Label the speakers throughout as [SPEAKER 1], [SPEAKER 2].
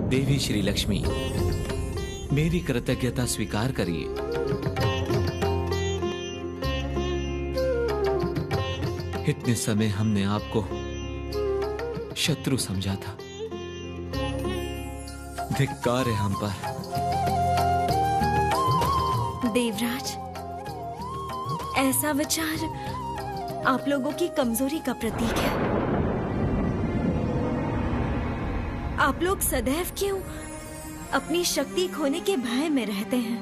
[SPEAKER 1] देवी श्री लक्ष्मी, मेरी कृतज्ञता स्वीकार करिए। इतने समय हमने आपको शत्रु समझा था। धिक्कार है हम पर।
[SPEAKER 2] देवराज, ऐसा विचार आप लोगों की कमजोरी का प्रतीक है। आप लोग सदैव क्यों अपनी शक्ति खोने के भय में रहते हैं?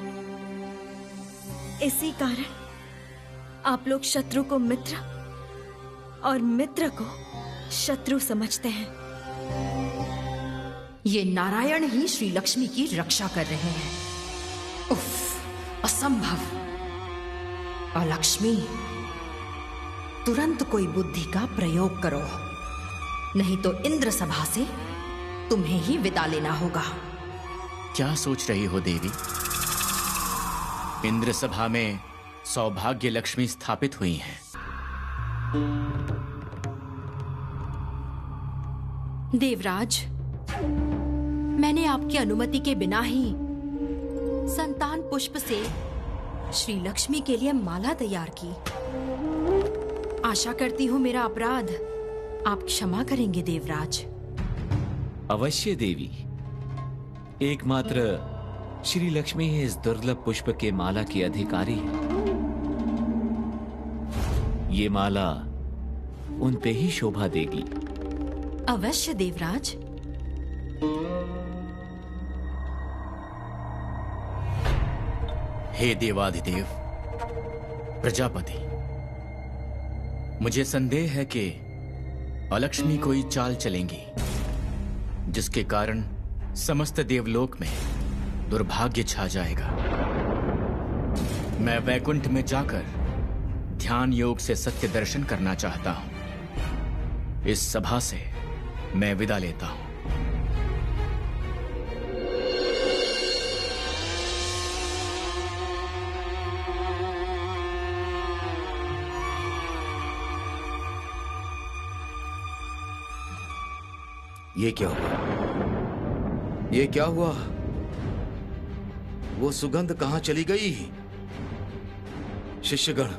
[SPEAKER 2] इसी कारण आप लोग शत्रु को मित्र और मित्र को शत्रु समझते हैं।
[SPEAKER 3] ये नारायण ही श्री लक्ष्मी की रक्षा कर रहे हैं। उफ, असंभव। अलक्ष्मी, तुरंत कोई बुद्धि का प्रयोग करो, नहीं तो इंद्र सभा से तुम्हें ही विदा लेना होगा।
[SPEAKER 4] क्या सोच रही हो देवी? इंद्र सभा में सौभाग्य लक्ष्मी स्थापित हुई हैं।
[SPEAKER 3] देवराज, मैंने आपकी अनुमति के बिना ही संतान पुष्प से श्री लक्ष्मी के लिए माला तैयार की। आशा करती हूँ मेरा अपराध आप क्षमा करेंगे देवराज।
[SPEAKER 1] अवश्य देवी। एकमात्र श्री लक्ष्मी ही इस दुर्लभ पुष्प के माला की अधिकारी है। ये माला उन पे ही शोभा देगी।
[SPEAKER 3] अवश्य देवराज।
[SPEAKER 4] हे देवाधिदेव प्रजापति, मुझे संदेह है कि अलक्ष्मी कोई चाल चलेंगी जिसके कारण समस्त देवलोक में दुर्भाग्य छा जाएगा। मैं वैकुंठ में जाकर ध्यान योग से सत्य दर्शन करना चाहता हूं। इस सभा से मैं विदा लेता हूं।
[SPEAKER 5] ये क्या हुआ? ये क्या हुआ? वो सुगंध कहां चली गई? शिष्यगण,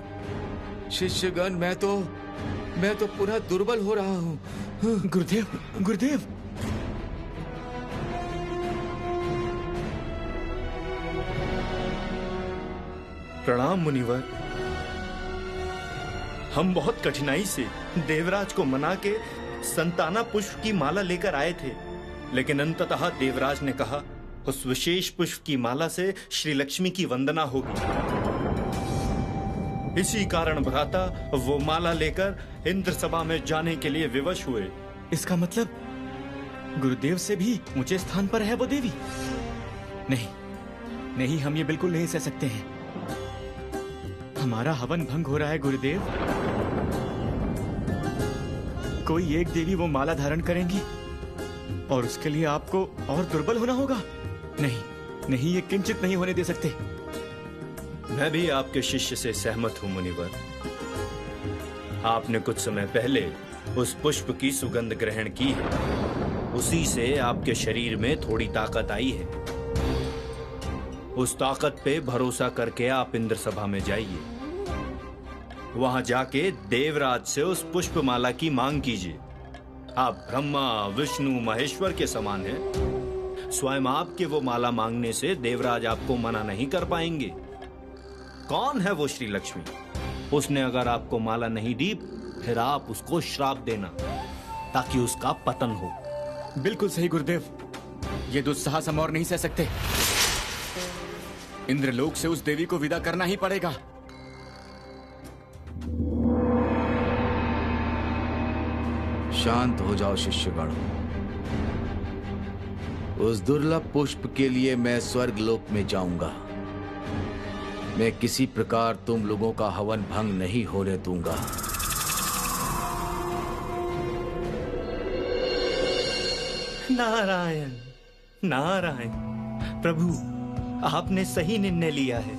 [SPEAKER 5] शिष्यगण, मैं तो पुनः दुर्बल हो रहा हूं।
[SPEAKER 4] गुरुदेव, गुरुदेव।
[SPEAKER 6] प्रणाम मुनिवर। हम बहुत कठिनाई से देवराज को मना के संताना पुष्प की माला लेकर आए थे, लेकिन अंततः देवराज ने कहा उस विशेष पुष्प की माला से श्री लक्ष्मी की वंदना होगी। इसी कारण भ्राता वो माला लेकर इंद्र सभा में जाने के लिए विवश हुए।
[SPEAKER 4] इसका मतलब गुरुदेव से भी ऊंचे स्थान पर है वो देवी? नहीं नहीं, हम ये बिल्कुल नहीं सह सकते हैं। हमारा हवन भंग हो रहा है गुरुदेव। कोई एक देवी वो माला धारण करेंगी और उसके लिए आपको और दुर्बल होना होगा। नहीं नहीं, ये किंचित नहीं होने दे सकते।
[SPEAKER 6] मैं भी आपके शिष्य से सहमत हूं मुनिवर। आपने कुछ समय पहले उस पुष्प की सुगंध ग्रहण की है, उसी से आपके शरीर में थोड़ी ताकत आई है। उस ताकत पे भरोसा करके आप इंद्र सभा में जाइए। वहां जाके देवराज से उस पुष्पमाला की मांग कीजिए। आप ब्रह्मा विष्णु महेश्वर के समान हैं। स्वयं आपके वो माला मांगने से देवराज आपको मना नहीं कर पाएंगे। कौन है वो श्री लक्ष्मी? उसने अगर आपको माला नहीं दी, फिर आप उसको श्राप देना ताकि उसका पतन हो।
[SPEAKER 4] बिल्कुल सही गुरुदेव। ये दुस्साहस हम और नहीं सह सकते। इंद्रलोक से उस देवी को विदा करना ही पड़ेगा।
[SPEAKER 5] शांत हो जाओ शिष्यगण। उस दुर्लभ पुष्प के लिए मैं स्वर्ग लोक में जाऊंगा। मैं किसी प्रकार तुम लोगों का हवन भंग नहीं होने दूंगा।
[SPEAKER 6] नारायण नारायण। प्रभु, आपने सही निर्णय लिया है।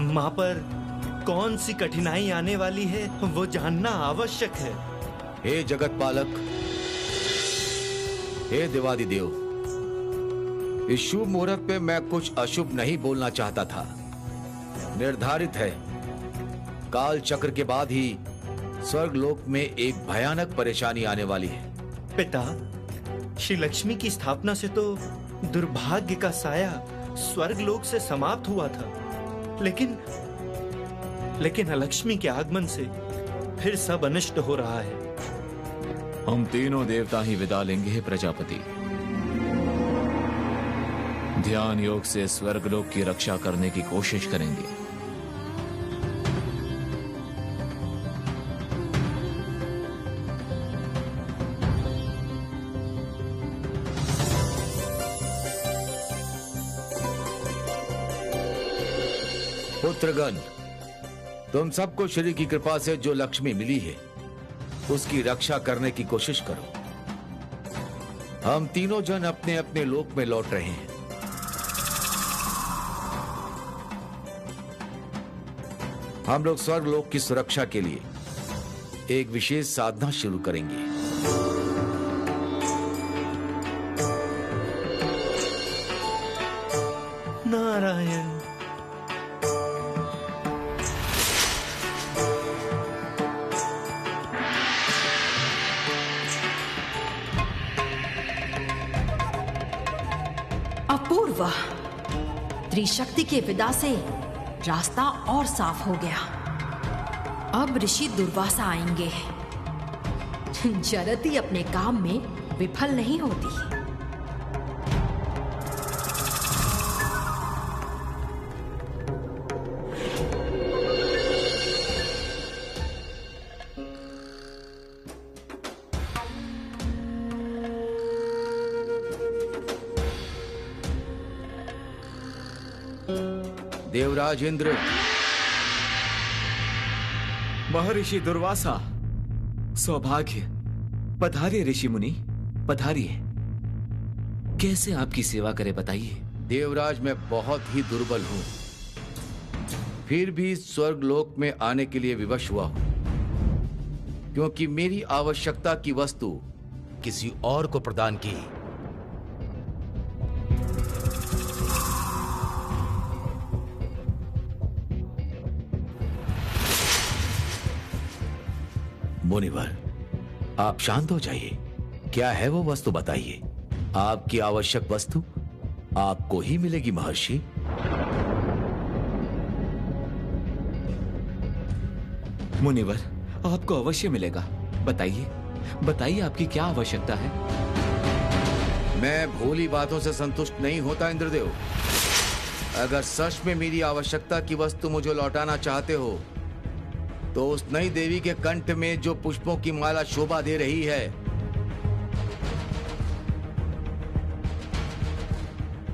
[SPEAKER 6] मां पर कौन सी कठिनाई आने वाली है वो जानना आवश्यक है।
[SPEAKER 5] हे जगत पालक, हे देवादिदेव, इस शुभ मुहूर्त पे मैं कुछ अशुभ नहीं बोलना चाहता था। निर्धारित है, काल चक्र के बाद ही स्वर्गलोक में एक भयानक परेशानी आने वाली है।
[SPEAKER 6] पिता, श्री लक्ष्मी की स्थापना से तो दुर्भाग्य का साया स्वर्गलोक से समाप्त हुआ था, लेकिन अलक्ष्मी के आगमन से फिर सब अनिष्ट हो रहा है।
[SPEAKER 1] हम तीनों देवता ही विदा लेंगे हे प्रजापति। ध्यान योग से स्वर्गलोक की रक्षा करने की कोशिश करेंगे।
[SPEAKER 5] पुत्रगण, तुम सबको श्री की कृपा से जो लक्ष्मी मिली है उसकी रक्षा करने की कोशिश करो। हम तीनों जन अपने अपने लोक में लौट रहे हैं। हम लोग स्वर्गलोक की सुरक्षा के लिए एक विशेष साधना शुरू करेंगे।
[SPEAKER 6] नारायण।
[SPEAKER 3] अपूर्व। त्रिशक्ति के विदा से रास्ता और साफ हो गया। अब ऋषि दुर्वासा आएंगे। जरती अपने काम में विफल नहीं होती।
[SPEAKER 5] देवराज इंद्र,
[SPEAKER 1] महर्षि दुर्वासा, सौभाग्य। पधारिए ऋषि मुनि, पधारिए। कैसे आपकी सेवा करें बताइए।
[SPEAKER 5] देवराज, मैं बहुत ही दुर्बल हूं, फिर भी स्वर्गलोक में आने के लिए विवश हुआ हूं, क्योंकि मेरी आवश्यकता की वस्तु किसी और को प्रदान की। मुनिवर, आप शांत हो जाइए। क्या है वो वस्तु बताइए। आपकी आवश्यक वस्तु आपको ही मिलेगी महर्षि।
[SPEAKER 1] मुनिवर, आपको अवश्य मिलेगा। बताइए, बताइए आपकी क्या आवश्यकता है।
[SPEAKER 5] मैं भोली बातों से संतुष्ट नहीं होता इंद्रदेव। अगर सच में मेरी आवश्यकता की वस्तु मुझे लौटाना चाहते हो तो उस नई देवी के कंठ में जो पुष्पों की माला शोभा दे रही है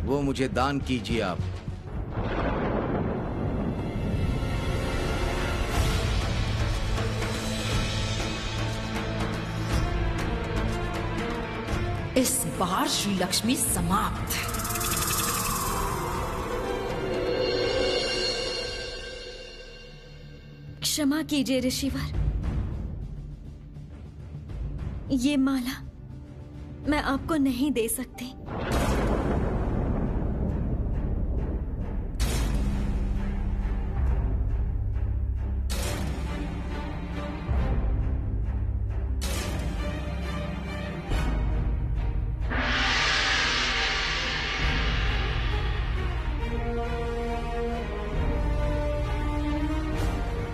[SPEAKER 5] वो मुझे दान कीजिए आप।
[SPEAKER 3] इस बार श्री लक्ष्मी समाप्त।
[SPEAKER 2] क्षमा कीजिए ऋषिवर, ये माला मैं आपको नहीं दे सकती।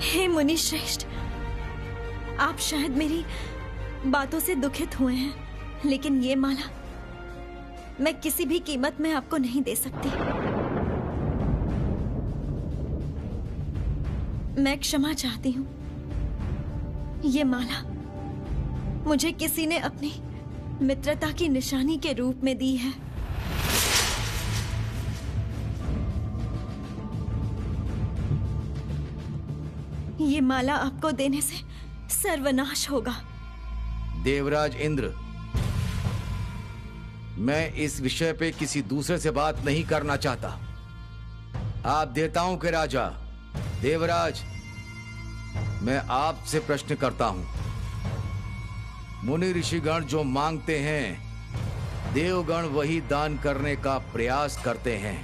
[SPEAKER 2] हे मुनि श्रेष्ठ, आप शायद मेरी बातों से दुखित हुए हैं, लेकिन ये माला मैं किसी भी कीमत में आपको नहीं दे सकती। मैं क्षमा चाहती हूँ। ये माला मुझे किसी ने अपनी मित्रता की निशानी के रूप में दी है। ये माला आपको देने से सर्वनाश होगा।
[SPEAKER 5] देवराज इंद्र, मैं इस विषय पे किसी दूसरे से बात नहीं करना चाहता। आप देवताओं के राजा देवराज, मैं आपसे प्रश्न करता हूं। मुनि ऋषिगण जो मांगते हैं देवगण वही दान करने का प्रयास करते हैं,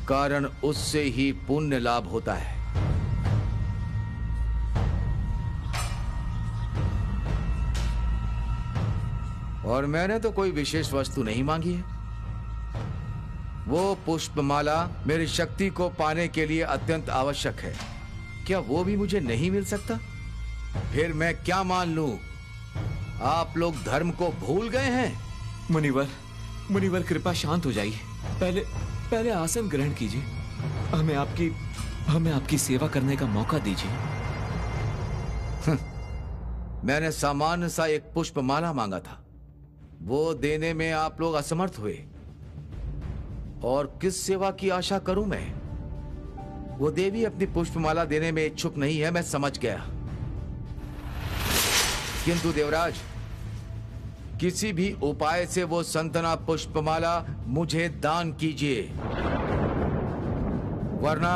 [SPEAKER 5] कारण उससे ही पुण्य लाभ होता है। और मैंने तो कोई विशेष वस्तु नहीं मांगी है। वो पुष्पमाला मेरी शक्ति को पाने के लिए अत्यंत आवश्यक है। क्या वो भी मुझे नहीं मिल सकता? फिर मैं क्या मान लूं? आप लोग धर्म को भूल गए हैं?
[SPEAKER 1] मुनिवर कृपा शांत हो जाइए। पहले आसन ग्रहण कीजिए। हमें आपकी सेवा करने का मौका दीजिए।
[SPEAKER 5] मैंने सामान्य सा एक पुष्पमाला मांगा था, वो देने में आप लोग असमर्थ हुए। और किस सेवा की आशा करूं मैं? वो देवी अपनी पुष्पमाला देने में इच्छुक नहीं है, मैं समझ गया। किंतु देवराज, किसी भी उपाय से वो संतना पुष्पमाला मुझे दान कीजिए, वरना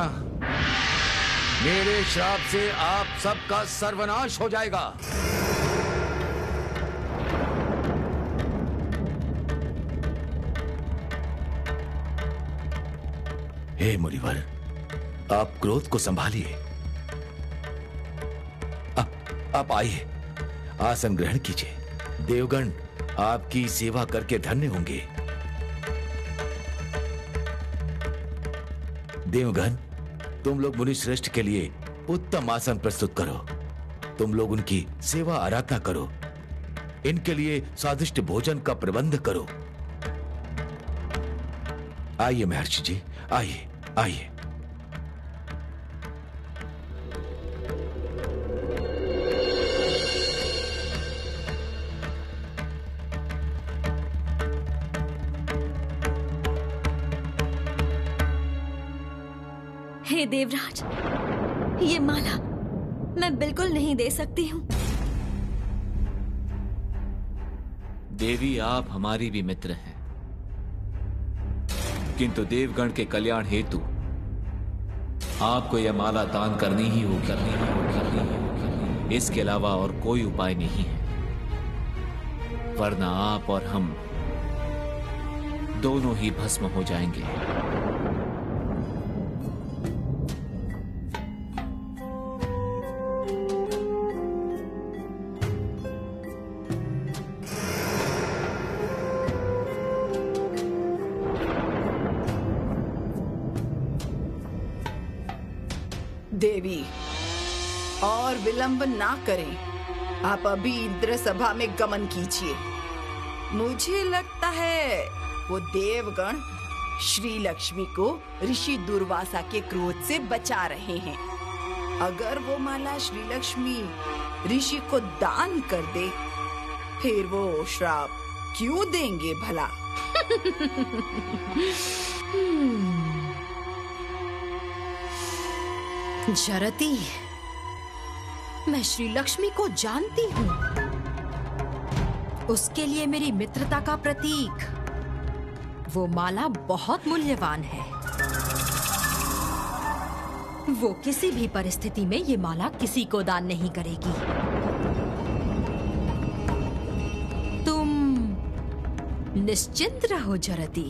[SPEAKER 5] मेरे श्राप से आप सबका सर्वनाश हो जाएगा। हे मुनिवर, आप क्रोध को संभालिए। आप आइए, आसन ग्रहण कीजिए। देवगण आपकी सेवा करके धन्य होंगे। देवगण, तुम लोग मुनि श्रेष्ठ के लिए उत्तम आसन प्रस्तुत करो। तुम लोग उनकी सेवा आराधना करो, इनके लिए स्वादिष्ट भोजन का प्रबंध करो। आइए महर्षि जी, आइए आइए।
[SPEAKER 2] हे देवराज, ये माला मैं बिल्कुल नहीं दे सकती हूँ।
[SPEAKER 1] देवी, आप हमारी भी मित्र हैं, किंतु देवगण के कल्याण हेतु आपको यह माला दान करनी ही होगी। इसके अलावा और कोई उपाय नहीं है, वरना आप और हम दोनों ही भस्म हो जाएंगे।
[SPEAKER 7] देवी, और विलंब ना करें, आप अभी इंद्र सभा में गमन कीजिए। मुझे लगता है वो देवगण श्री लक्ष्मी को ऋषि दुर्वासा के क्रोध से बचा रहे हैं। अगर वो माला श्री लक्ष्मी ऋषि को दान कर दे, फिर वो श्राप क्यों देंगे भला?
[SPEAKER 3] जरती, मैं श्री लक्ष्मी को जानती हूँ। उसके लिए मेरी मित्रता का प्रतीक वो माला बहुत मूल्यवान है। वो किसी भी परिस्थिति में ये माला किसी को दान नहीं करेगी। तुम निश्चिंत रहो जरती।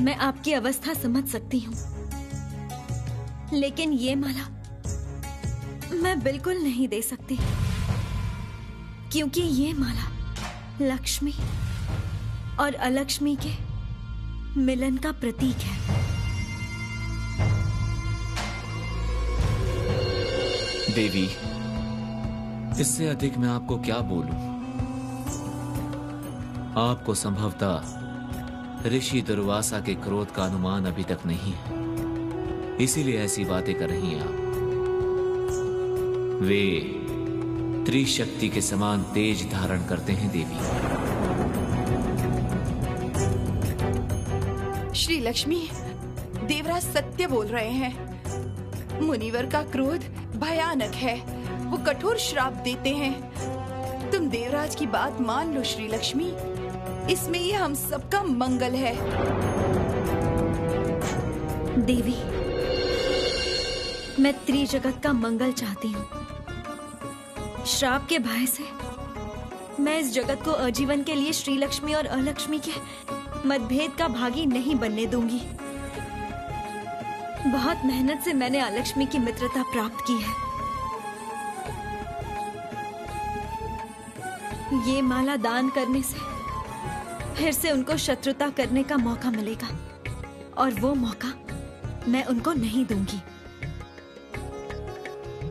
[SPEAKER 2] मैं आपकी अवस्था समझ सकती हूँ, लेकिन ये माला मैं बिल्कुल नहीं दे सकती, क्योंकि ये माला लक्ष्मी और अलक्ष्मी के मिलन का प्रतीक है।
[SPEAKER 1] देवी, इससे अधिक मैं आपको क्या बोलूं? आपको संभवतः ऋषि दुर्वासा के क्रोध का अनुमान अभी तक नहीं है, इसीलिए ऐसी बातें कर रही हैं आप। वे त्रिशक्ति के समान तेज धारण करते हैं देवी।
[SPEAKER 7] श्री लक्ष्मी, देवराज सत्य बोल रहे हैं। मुनिवर का क्रोध भयानक है, वो कठोर श्राप देते हैं। तुम देवराज की बात मान लो श्री लक्ष्मी, इसमें ये हम सबका मंगल है।
[SPEAKER 2] देवी, मैं त्रिजगत का मंगल चाहती हूँ। श्राप के भय से मैं इस जगत को आजीवन के लिए श्री लक्ष्मी और अलक्ष्मी के मतभेद का भागी नहीं बनने दूंगी। बहुत मेहनत से मैंने अलक्ष्मी की मित्रता प्राप्त की है। ये माला दान करने से फिर से उनको शत्रुता करने का मौका मिलेगा, और वो मौका मैं उनको नहीं दूंगी।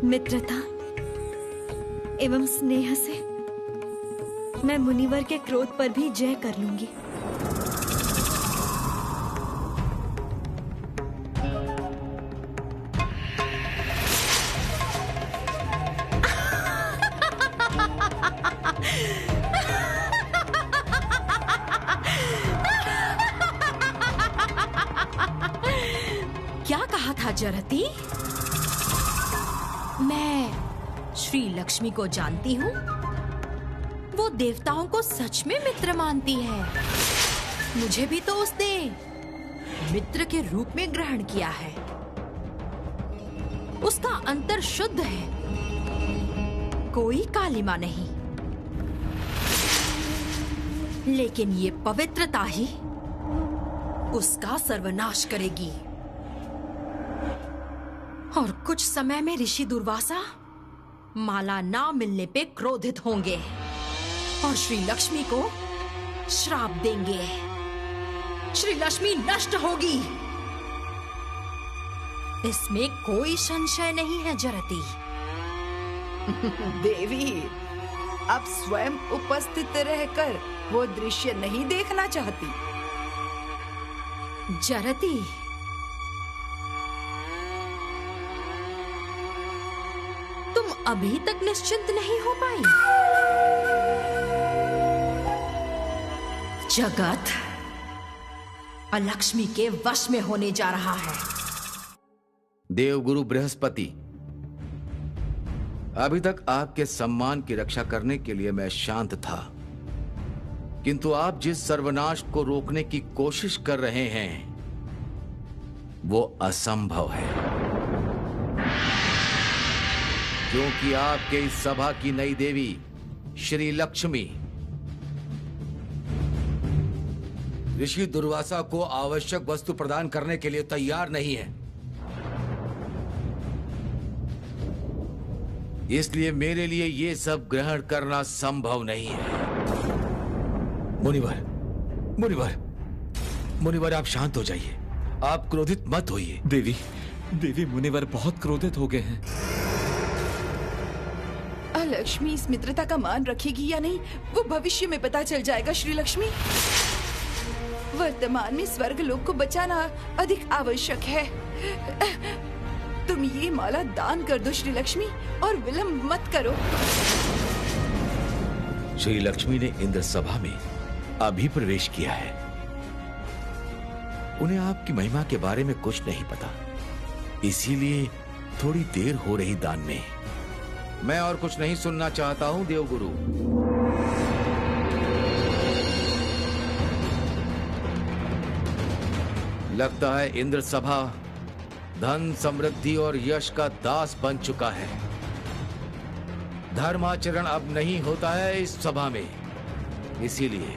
[SPEAKER 2] मित्रता एवं स्नेह से मैं मुनिवर के क्रोध पर भी जय कर लूंगी।
[SPEAKER 3] क्या कहा था जरती? मैं श्री लक्ष्मी को जानती हूँ। वो देवताओं को सच में मित्र मानती है। मुझे भी तो उसने मित्र के रूप में ग्रहण किया है। उसका अंतर शुद्ध है, कोई कालिमा नहीं। लेकिन ये पवित्रता ही उसका सर्वनाश करेगी। और कुछ समय में ऋषि दुर्वासा माला ना मिलने पे क्रोधित होंगे और श्री लक्ष्मी को श्राप देंगे। श्री लक्ष्मी नष्ट होगी, इसमें कोई संशय नहीं है जरती।
[SPEAKER 7] देवी, अब स्वयं उपस्थित रहकर वो दृश्य नहीं देखना चाहती।
[SPEAKER 3] जरती, तुम अभी तक निश्चिंत नहीं हो पाई? जगत अलक्ष्मी के वश में होने जा रहा है।
[SPEAKER 5] देवगुरु बृहस्पति, अभी तक आपके सम्मान की रक्षा करने के लिए मैं शांत था, किंतु आप जिस सर्वनाश को रोकने की कोशिश कर रहे हैं वो असंभव है, क्योंकि आपके इस सभा की नई देवी श्री लक्ष्मी ऋषि दुर्वासा को आवश्यक वस्तु प्रदान करने के लिए तैयार नहीं है। इसलिए मेरे लिए ये सब ग्रहण करना संभव नहीं है। मुनिवर, मुनिवर, मुनिवर, आप शांत हो जाइए, आप क्रोधित मत होइए।
[SPEAKER 1] देवी, मुनिवर बहुत क्रोधित हो गए हैं।
[SPEAKER 7] लक्ष्मी इस मित्रता का मान रखेगी या नहीं, वो भविष्य में पता चल जाएगा। श्री लक्ष्मी, वर्तमान में स्वर्ग लोक को बचाना अधिक आवश्यक है। तुम ये माला दान कर दो श्री लक्ष्मी, और विलंब मत करो।
[SPEAKER 5] श्री लक्ष्मी ने इंद्र सभा में अभी प्रवेश किया है। उन्हें आपकी महिमा के बारे में कुछ नहीं पता, इसीलिए थोड़ी देर हो रही दान में। मैं और कुछ नहीं सुनना चाहता हूं देवगुरु। लगता है इंद्र सभा धन, समृद्धि और यश का दास बन चुका है। धर्माचरण अब नहीं होता है इस सभा में, इसीलिए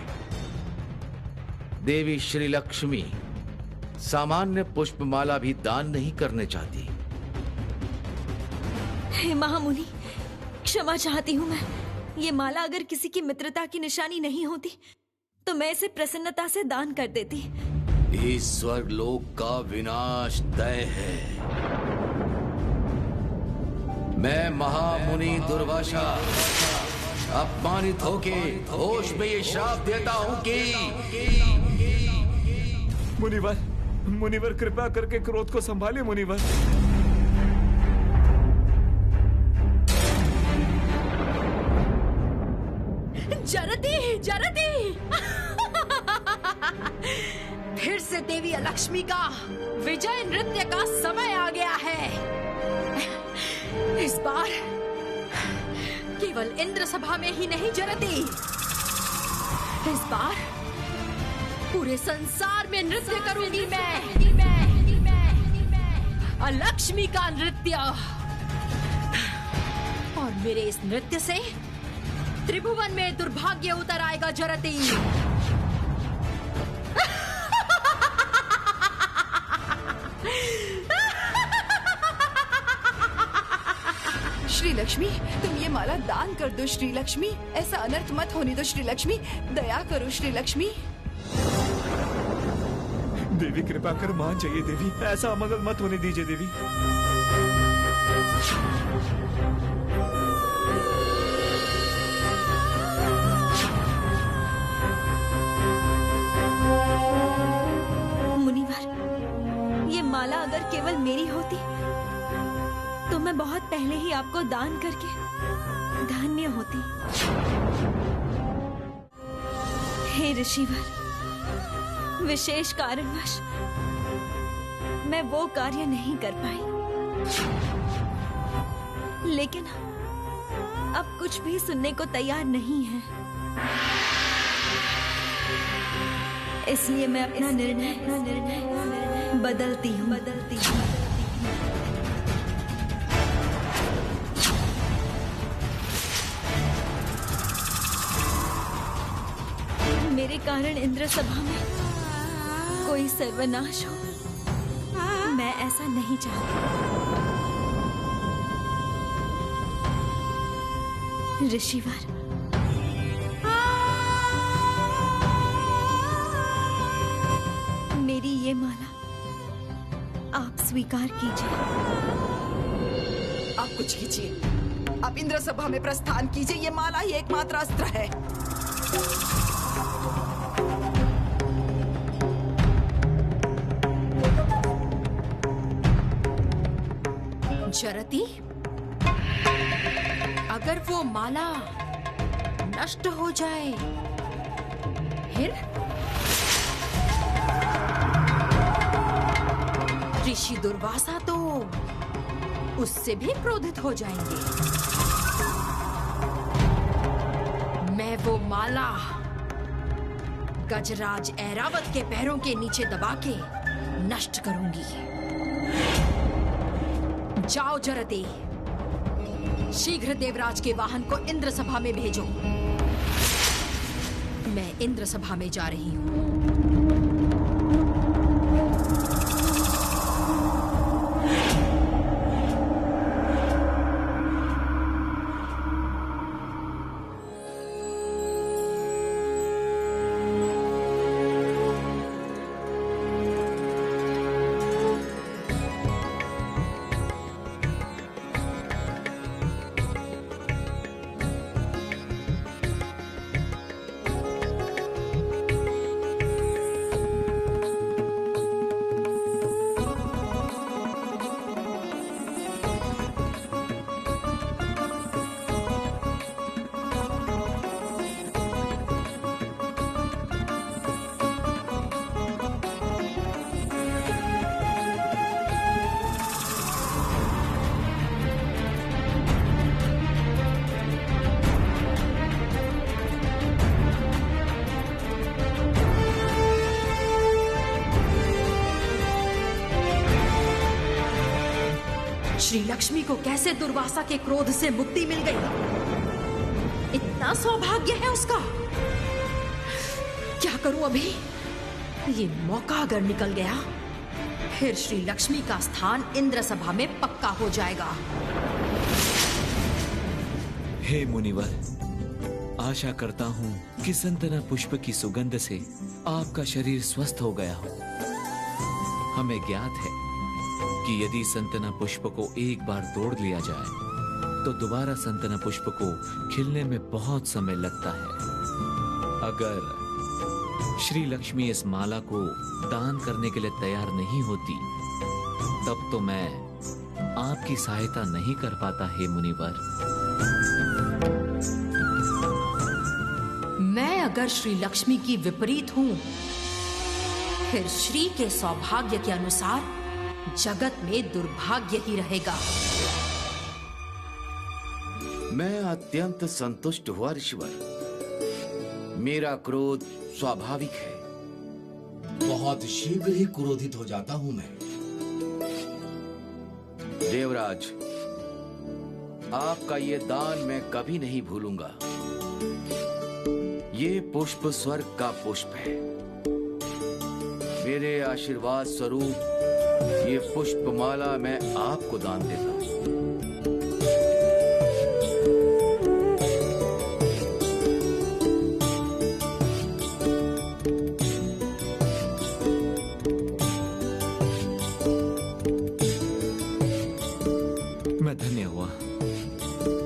[SPEAKER 5] देवी श्री लक्ष्मी सामान्य पुष्पमाला भी दान नहीं करने चाहती।
[SPEAKER 2] हे महामुनि, क्षमा चाहती हूँ मैं। ये माला अगर किसी की मित्रता की निशानी नहीं होती तो मैं इसे प्रसन्नता से दान कर देती।
[SPEAKER 5] इस स्वर्ग लोक का विनाश तय है। मैं महामुनि दुर्वासा अपमानित होके होश में ये श्राप देता हूं कि
[SPEAKER 1] मुनिवर, मुनिवर कृपा करके क्रोध को संभालिए मुनिवर।
[SPEAKER 3] जरती, जरती! फिर से देवी अलक्ष्मी का विजय नृत्य का समय आ गया है। इस बार केवल इंद्र सभा में ही नहीं जरती, इस बार पूरे संसार में नृत्य करूंगी मैं। अलक्ष्मी का नृत्य, और मेरे इस नृत्य से त्रिभुवन में दुर्भाग्य उतर आएगा जरती।
[SPEAKER 7] श्री लक्ष्मी, तुम ये माला दान कर दो श्री लक्ष्मी। ऐसा अनर्थ मत होने दो श्री लक्ष्मी, दया करो श्री लक्ष्मी।
[SPEAKER 1] देवी कृपा कर मान जाइए देवी, ऐसा अमंगल मत होने दीजिए देवी।
[SPEAKER 2] मुनिवर, ये माला अगर केवल मेरी होती तो मैं बहुत पहले ही आपको दान करके धन्य होती। हे ऋषिवर, विशेष कारणवश मैं वो कार्य नहीं कर पाई, लेकिन अब कुछ भी सुनने को तैयार नहीं है। इसलिए मैं अपना निर्णय बदलती हूँ। मेरे कारण इंद्र सभा में कोई सर्वनाश हो, मैं ऐसा नहीं चाहती। ऋषिवर, मेरी ये माला आप स्वीकार कीजिए।
[SPEAKER 7] आप कुछ कीजिए, आप इंद्र सभा में प्रस्थान कीजिए। ये माला ही एकमात्र अस्त्र है।
[SPEAKER 3] जरती, अगर वो माला नष्ट हो जाए फिर? ऋषि दुर्वासा तो उससे भी क्रोधित हो जाएंगे। मैं वो माला गजराज ऐरावत के पैरों के नीचे दबा के नष्ट करूंगी। जाओ जरती, शीघ्र देवराज के वाहन को इंद्र सभा में भेजो। मैं इंद्र सभा में जा रही हूँ। श्री लक्ष्मी को कैसे दुर्वासा के क्रोध से मुक्ति मिल गई? इतना सौभाग्य है उसका। क्या करूं अभी? ये मौका अगर निकल गया फिर श्री लक्ष्मी का स्थान इंद्र सभा में पक्का हो जाएगा।
[SPEAKER 1] हे मुनिवर, आशा करता हूँ कि संतना पुष्प की सुगंध से आपका शरीर स्वस्थ हो गया हो। हमें ज्ञात है कि यदि संतना पुष्प को एक बार तोड़ लिया जाए तो दोबारा संतना पुष्प को खिलने में बहुत समय लगता है। अगर श्री लक्ष्मी इस माला को दान करने के लिए तैयार नहीं होती, तब तो मैं आपकी सहायता नहीं कर पाता हे मुनिवर।
[SPEAKER 3] मैं अगर श्री लक्ष्मी की विपरीत हूं, फिर श्री के सौभाग्य के अनुसार जगत में दुर्भाग्य ही रहेगा।
[SPEAKER 5] मैं अत्यंत संतुष्ट हुआ ऋषिवर। मेरा क्रोध स्वाभाविक है। बहुत शीघ्र ही क्रोधित हो जाता हूं मैं। देवराज, आपका ये दान मैं कभी नहीं भूलूंगा। ये पुष्प स्वर्ग का पुष्प है। मेरे आशीर्वाद स्वरूप ये पुष्पमाला मैं आपको दान देता हूं।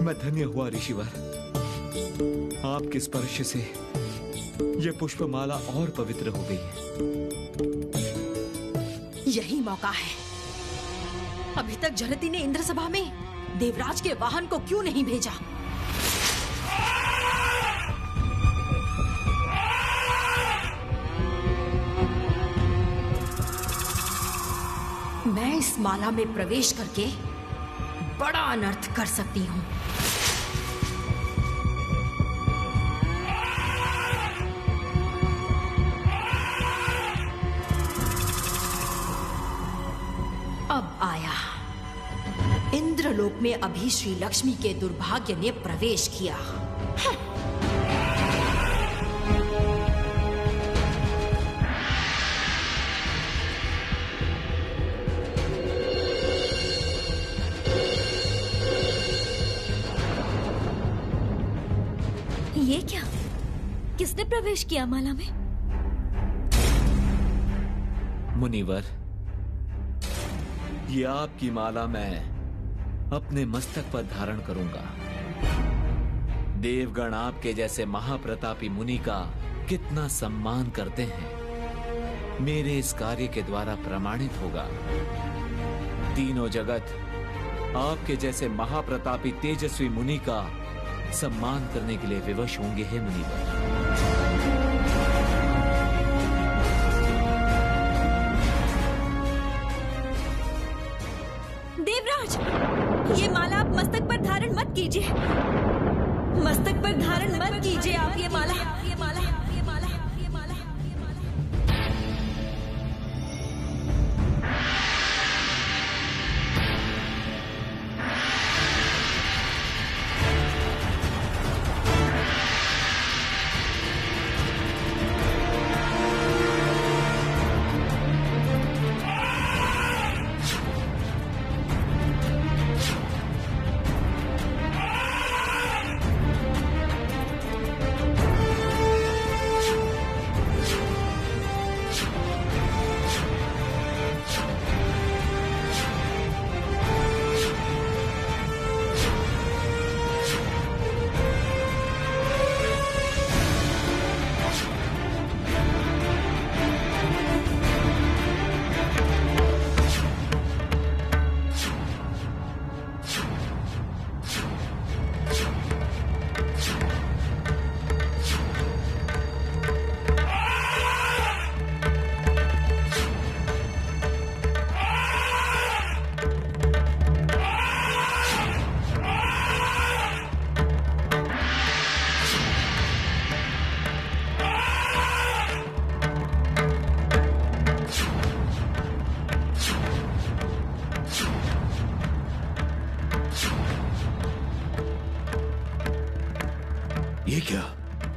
[SPEAKER 1] मैं धन्य हुआ ऋषिवर। आपके स्पर्श से यह पुष्पमाला और पवित्र हो गई है।
[SPEAKER 3] यही मौका है। अभी तक जलती ने इंद्र सभा में देवराज के वाहन को क्यों नहीं भेजा? मैं इस माला में प्रवेश करके बड़ा अनर्थ कर सकती हूँ। अब आया। इंद्रलोक में अभी श्री लक्ष्मी के दुर्भाग्य ने प्रवेश किया।
[SPEAKER 2] ये क्या? किसने प्रवेश किया माला में?
[SPEAKER 1] मुनिवर, ये आपकी माला मैं अपने मस्तक पर धारण करूंगा। देवगण आपके जैसे महाप्रतापी मुनि का कितना सम्मान करते हैं, मेरे इस कार्य के द्वारा प्रमाणित होगा। तीनों जगत आपके जैसे महाप्रतापी तेजस्वी मुनि का सम्मान करने के लिए विवश होंगे हे मुनिवर।
[SPEAKER 2] देवराज, ये माला आप मस्तक पर धारण मत कीजिए। मस्तक पर धारण मत कीजिए आप ये माला।
[SPEAKER 5] ये क्या?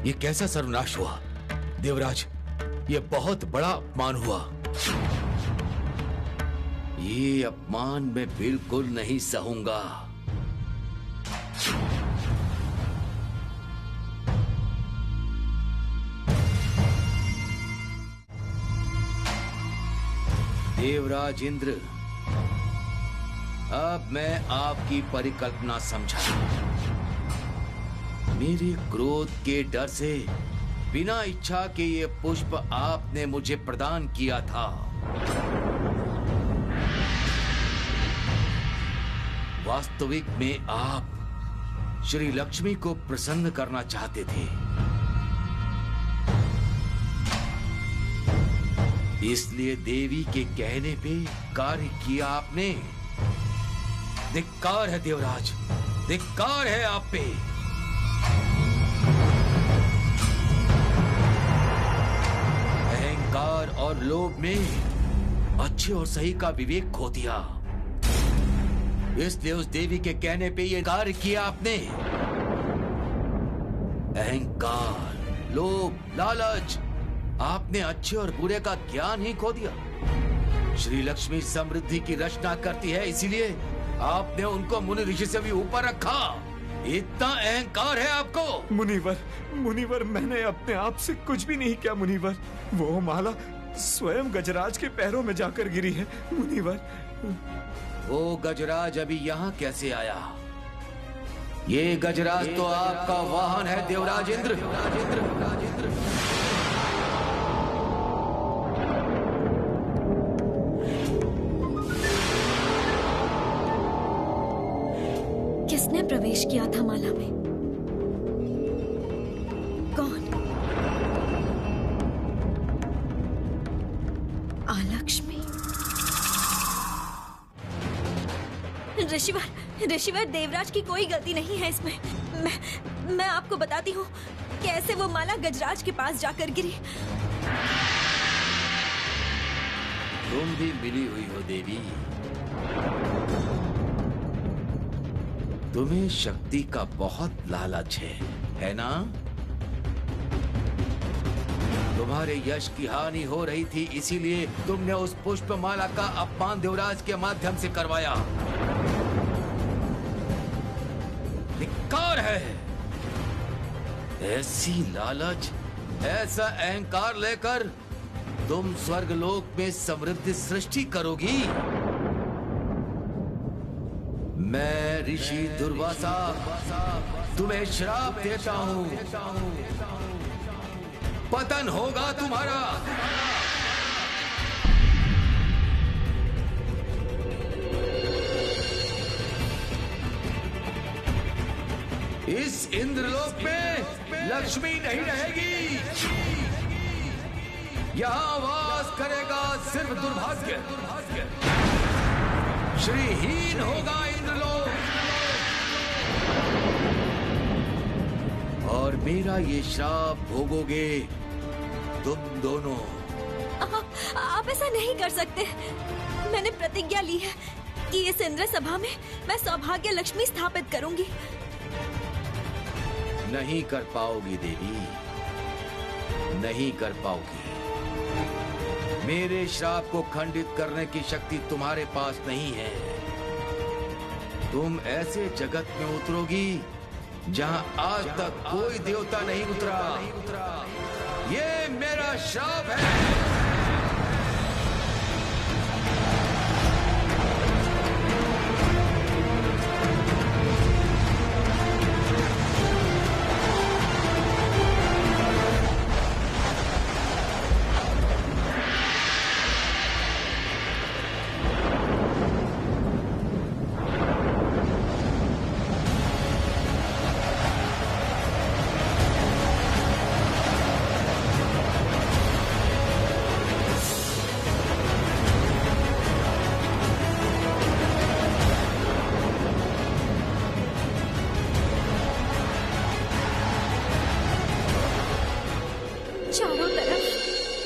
[SPEAKER 5] ये कैसा सर्वनाश हुआ? देवराज, ये बहुत बड़ा अपमान हुआ। ये अपमान मैं बिल्कुल नहीं सहूंगा। देवराज इंद्र, अब मैं आपकी परिकल्पना समझा। मेरे क्रोध के डर से बिना इच्छा के ये पुष्प आपने मुझे प्रदान किया था। वास्तविक में आप श्री लक्ष्मी को प्रसन्न करना चाहते थे, इसलिए देवी के कहने पे कार्य किया आपने। धिक्कार है देवराज, धिक्कार है आप पे। अहंकार और लोभ में अच्छे और सही का विवेक खो दिया, इसलिए उस देवी के कहने पे ये कार्य किया आपने। अहंकार, लोभ, लालच, आपने अच्छे और बुरे का ज्ञान ही खो दिया। श्री लक्ष्मी समृद्धि की रचना करती है, इसीलिए आपने उनको मुनि ऋषि से भी ऊपर रखा। इतना अहंकार है आपको।
[SPEAKER 8] मुनिवर, मैंने अपने आप से कुछ भी नहीं किया मुनिवर। वो माला स्वयं गजराज के पैरों में जाकर गिरी है मुनिवर।
[SPEAKER 5] वो गजराज अभी यहाँ कैसे आया? ये गजराज तो आपका वाहन है देवराज इंद्र।
[SPEAKER 2] किसने प्रवेश किया था माला में? कौन? आलक्ष्मी? ऋषिवर, देवराज की कोई गलती नहीं है इसमें। मैं आपको बताती हूँ कैसे वो माला गजराज के पास जाकर गिरी।
[SPEAKER 5] तुम भी मिली हुई हो देवी। तुम्हें शक्ति का बहुत लालच है ना? तुम्हारे यश की हानि हो रही थी, इसीलिए तुमने उस पुष्पमाला का अपमान देवराज के माध्यम से करवाया। धिक्कार है। ऐसी लालच, ऐसा अहंकार लेकर तुम स्वर्गलोक में समृद्धि सृष्टि करोगी? मैं ऋषि दुर्वासा तुम्हें श्राप देता हूं, पतन होगा तुम्हारा। इस इंद्रलोक में लक्ष्मी नहीं रहेगी। यहां वास करेगा सिर्फ दुर्भाग्य। श्रीहीन होगा इंद्रलोक। और मेरा ये श्राप भोगोगे तुम दोनों।
[SPEAKER 2] आप ऐसा नहीं कर सकते। मैंने प्रतिज्ञा ली है कि इस इंद्र सभा में मैं सौभाग्य लक्ष्मी स्थापित करूंगी।
[SPEAKER 5] नहीं कर पाओगी देवी, नहीं कर पाओगी। मेरे श्राप को खंडित करने की शक्ति तुम्हारे पास नहीं है। तुम ऐसे जगत में उतरोगी जहां आज तक कोई देवता नहीं उतरा। ये मेरा श्राप है।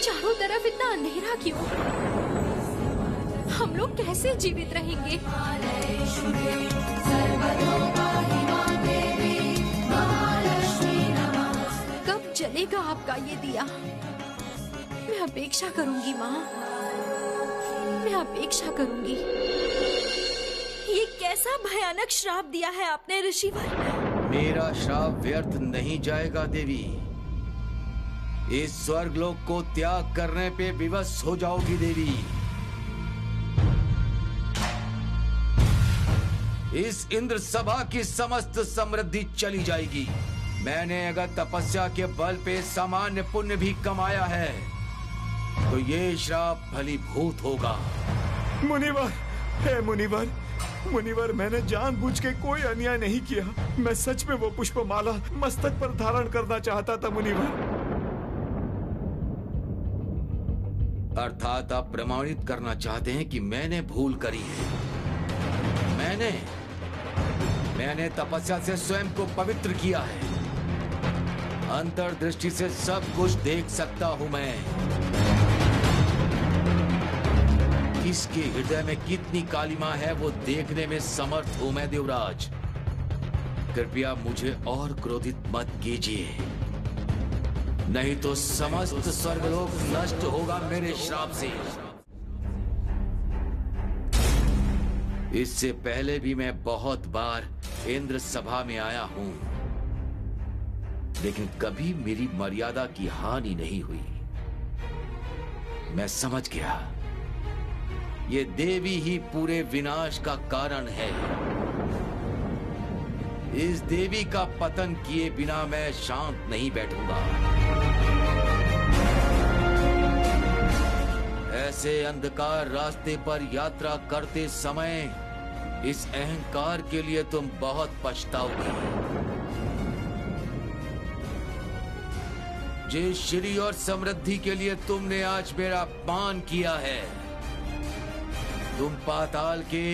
[SPEAKER 3] चारों तरफ इतना अंधेरा क्यों? हम लोग कैसे जीवित रहेंगे? कब जलेगा आपका ये दिया? मैं अपेक्षा करूंगी माँ, मैं अपेक्षा करूंगी।
[SPEAKER 2] ये कैसा भयानक श्राप दिया है आपने ऋषिवर?
[SPEAKER 5] मेरा श्राप व्यर्थ नहीं जाएगा देवी। इस स्वर्गलोक को त्याग करने पे विवश हो जाओगी देवी। इस इंद्र सभा की समस्त समृद्धि चली जाएगी। मैंने अगर तपस्या के बल पे सामान्य पुण्य भी कमाया है तो ये श्राप फलीभूत होगा।
[SPEAKER 8] मुनिवर, हे मुनिवर, मुनिवर, मैंने जानबूझ के कोई अन्याय नहीं किया। मैं सच में वो पुष्पमाला मस्तक पर धारण करना चाहता था मुनिवर।
[SPEAKER 5] अर्थात आप प्रमाणित करना चाहते हैं कि मैंने भूल करी है। मैंने तपस्या से स्वयं को पवित्र किया है। अंतर्दृष्टि से सब कुछ देख सकता हूं मैं। किसके हृदय में कितनी कालिमा है वो देखने में समर्थ हूं मैं देवराज। कृपया मुझे और क्रोधित मत कीजिए, नहीं तो समस्त स्वर्गलोक नष्ट होगा मेरे श्राप से। इससे पहले भी मैं बहुत बार इंद्र सभा में आया हूं, लेकिन कभी मेरी मर्यादा की हानि नहीं हुई। मैं समझ गया, ये देवी ही पूरे विनाश का कारण है। इस देवी का पतन किए बिना मैं शांत नहीं बैठूंगा। ऐसे अंधकार रास्ते पर यात्रा करते समय इस अहंकार के लिए तुम बहुत पछताओगी। जिस श्री और समृद्धि के लिए तुमने आज मेरा अपमान किया है, तुम पाताल के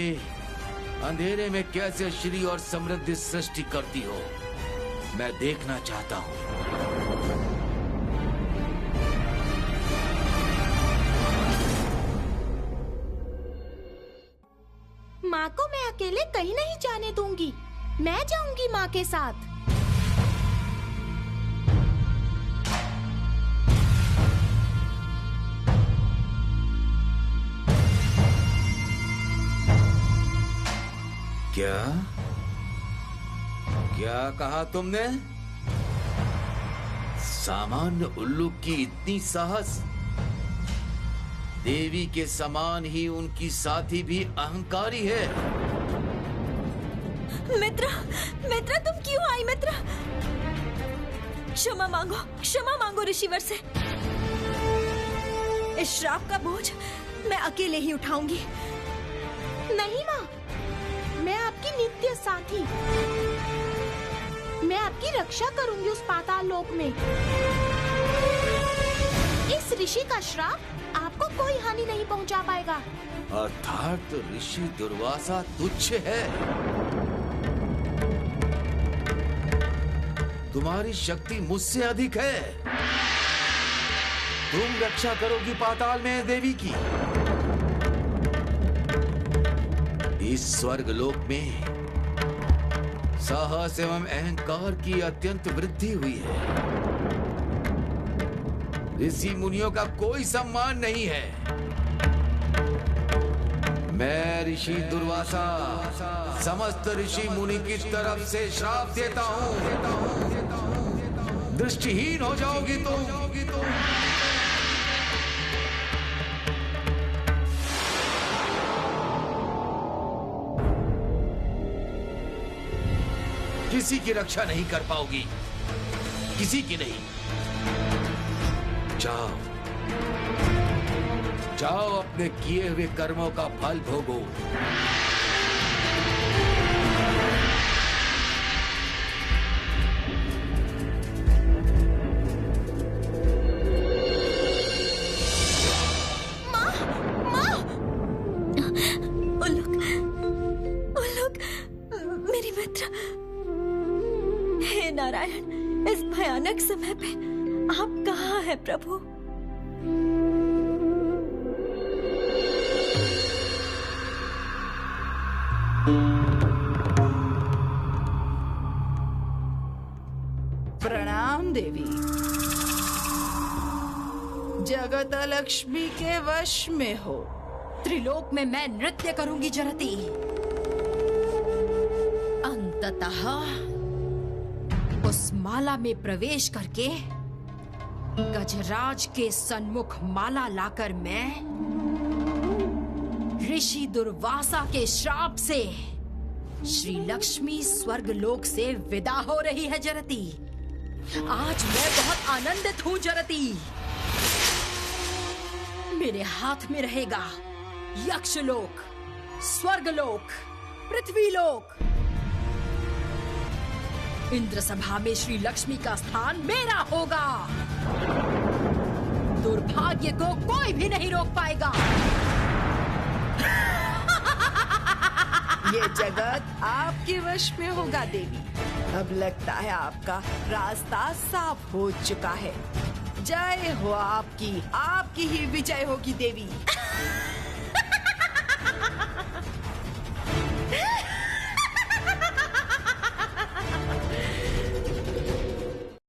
[SPEAKER 5] अंधेरे में कैसे श्री और समृद्धि सृष्टि करती हो, मैं देखना चाहता हूं।
[SPEAKER 9] माँ को मैं अकेले कहीं नहीं जाने दूंगी। मैं जाऊंगी माँ के साथ।
[SPEAKER 5] क्या कहा तुमने? सामान्य उल्लू की इतनी साहस? देवी के समान ही उनकी साथी भी अहंकारी है।
[SPEAKER 2] मित्र तुम क्यों आई मित्र? क्षमा मांगो ऋषिवर से। इस श्राप का बोझ मैं अकेले ही उठाऊंगी।
[SPEAKER 9] नहीं माँ, मैं आपकी नित्य साथी। मैं आपकी रक्षा करूंगी उस पाताल लोक में। इस ऋषि का श्राप आपको कोई हानि नहीं पहुंचा पाएगा।
[SPEAKER 5] अर्थात ऋषि दुर्वासा तुच्छ है। तुम्हारी शक्ति मुझसे अधिक है। तुम रक्षा करोगी पाताल में देवी की। इस स्वर्ग लोक में साहस एवं अहंकार की अत्यंत वृद्धि हुई है। ऋषि मुनियों का कोई सम्मान नहीं है। मैं ऋषि दुर्वासा समस्त ऋषि मुनि की तरफ से श्राप देता हूं। दृष्टिहीन हो जाओगी तुम। किसी की रक्षा नहीं कर पाओगी, किसी की नहीं। जाओ अपने किए हुए कर्मों का फल भोगो।
[SPEAKER 2] उल्लुक, मेरी मित्र। हे नारायण, इस भयानक समय पे आप कहाँ हैं प्रभु?
[SPEAKER 7] प्रणाम देवी। जगत लक्ष्मी के वश में हो।
[SPEAKER 3] त्रिलोक में मैं नृत्य करूंगी जरती। अंततः उस माला में प्रवेश करके गजराज के सन्मुख माला लाकर मैं ऋषि दुर्वासा के श्राप से श्री लक्ष्मी स्वर्गलोक से विदा हो रही है जरती। आज मैं बहुत आनंदित हूँ जरती। मेरे हाथ में रहेगा यक्षलोक, स्वर्गलोक, पृथ्वीलोक। इंद्र सभा में श्री लक्ष्मी का स्थान मेरा होगा। दुर्भाग्य को कोई भी नहीं रोक पाएगा।
[SPEAKER 7] ये जगत आपके वश में होगा देवी। अब लगता है आपका रास्ता साफ हो चुका है। जय हो आपकी, आपकी ही विजय होगी देवी।